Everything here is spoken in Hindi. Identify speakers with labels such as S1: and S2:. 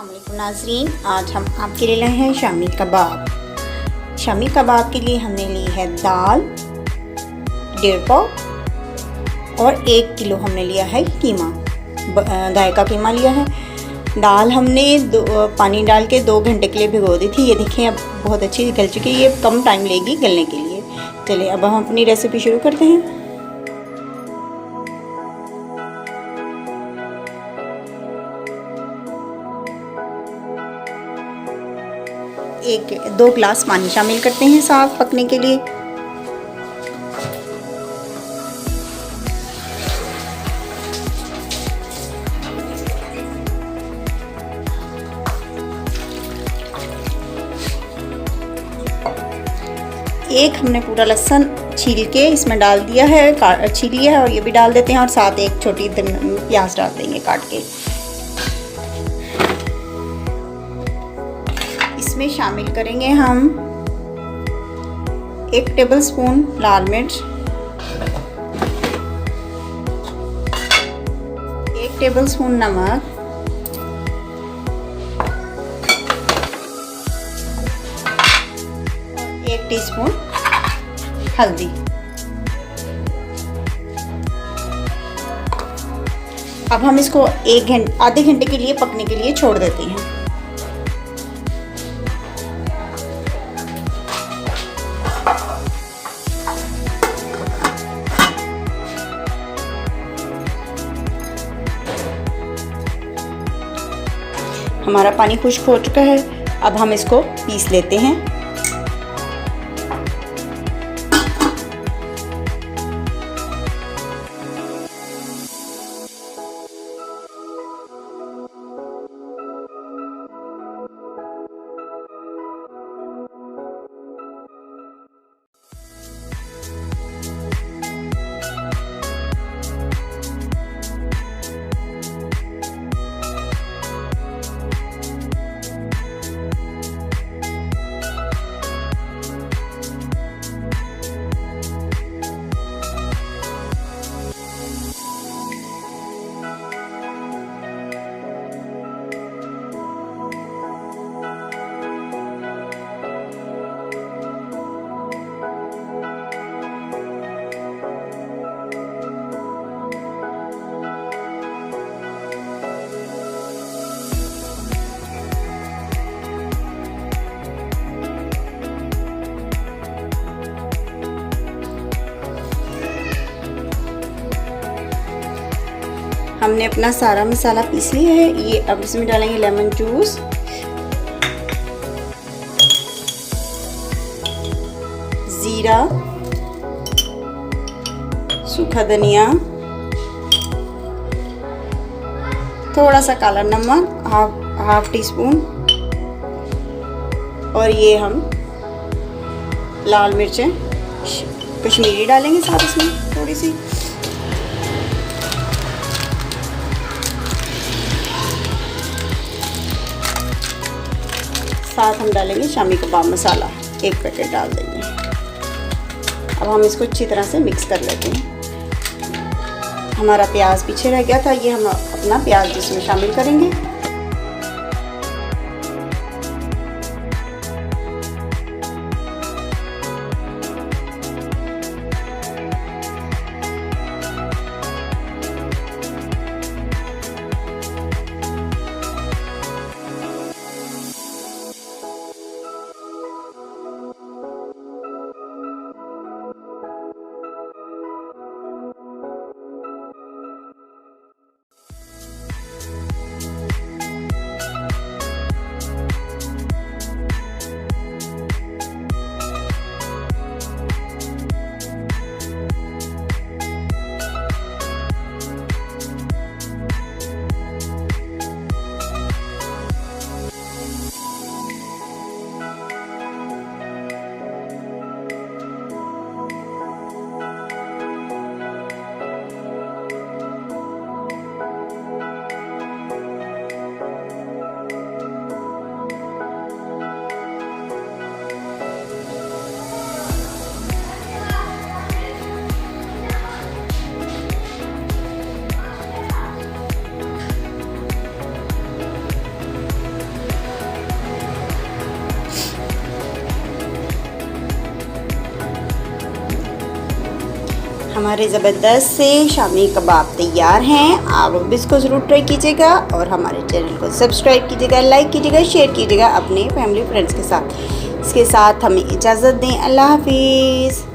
S1: अस्सलाम वालेकुम नाज़रीन, आज हम आपके लिए लाए हैं शामी कबाब। शामी कबाब के लिए हमने ली है दाल 1.5 पाव और 1 किलो हमने लिया है कीमा, गाय का कीमा लिया है। दाल हमने पानी डाल के 2 घंटे के लिए भिगो दी थी। ये देखें अब बहुत अच्छी गल चुकी है, ये कम टाइम लेगी गलने के लिए। चलिए अब हम अपनी रेसिपी शुरू करते हैं। एक 2 गिलास पानी शामिल करते हैं साफ पकने के लिए। एक हमने पूरा लहसुन छील के इसमें डाल दिया है, छील लिया है और ये भी डाल देते हैं, और साथ एक छोटी प्याज डाल देंगे काट के। इसमें शामिल करेंगे हम 1 टेबलस्पून लाल मिर्च, 1 टेबलस्पून नमक, 1 टीस्पून हल्दी। अब हम इसको आधे घंटे के लिए पकने के लिए छोड़ देते हैं। हमारा पानी खुश्क हो चुका है, अब हम इसको पीस लेते हैं। हमने अपना सारा मसाला पीस लिया है। ये अब इसमें डालेंगे लेमन जूस, जीरा, सूखा धनिया, थोड़ा सा काला नमक हाफ टी स्पून, और ये हम लाल मिर्चें कश्मीरी डालेंगे साथ इसमें थोड़ी सी। साथ हम डालेंगे शामी कबाब मसाला, 1 पैकेट डाल देंगे। अब हम इसको अच्छी तरह से मिक्स कर लेते हैं। हमारा प्याज पीछे रह गया था, ये हम अपना प्याज इसमें शामिल करेंगे। हमारे ज़बरदस्त से शामी कबाब तैयार हैं। आप अब इसको ज़रूर ट्राई कीजिएगा और हमारे चैनल को सब्सक्राइब कीजिएगा, लाइक कीजिएगा, शेयर कीजिएगा अपने फैमिली फ्रेंड्स के साथ। इसके साथ हमें इजाज़त दें। अल्लाह हाफिज़।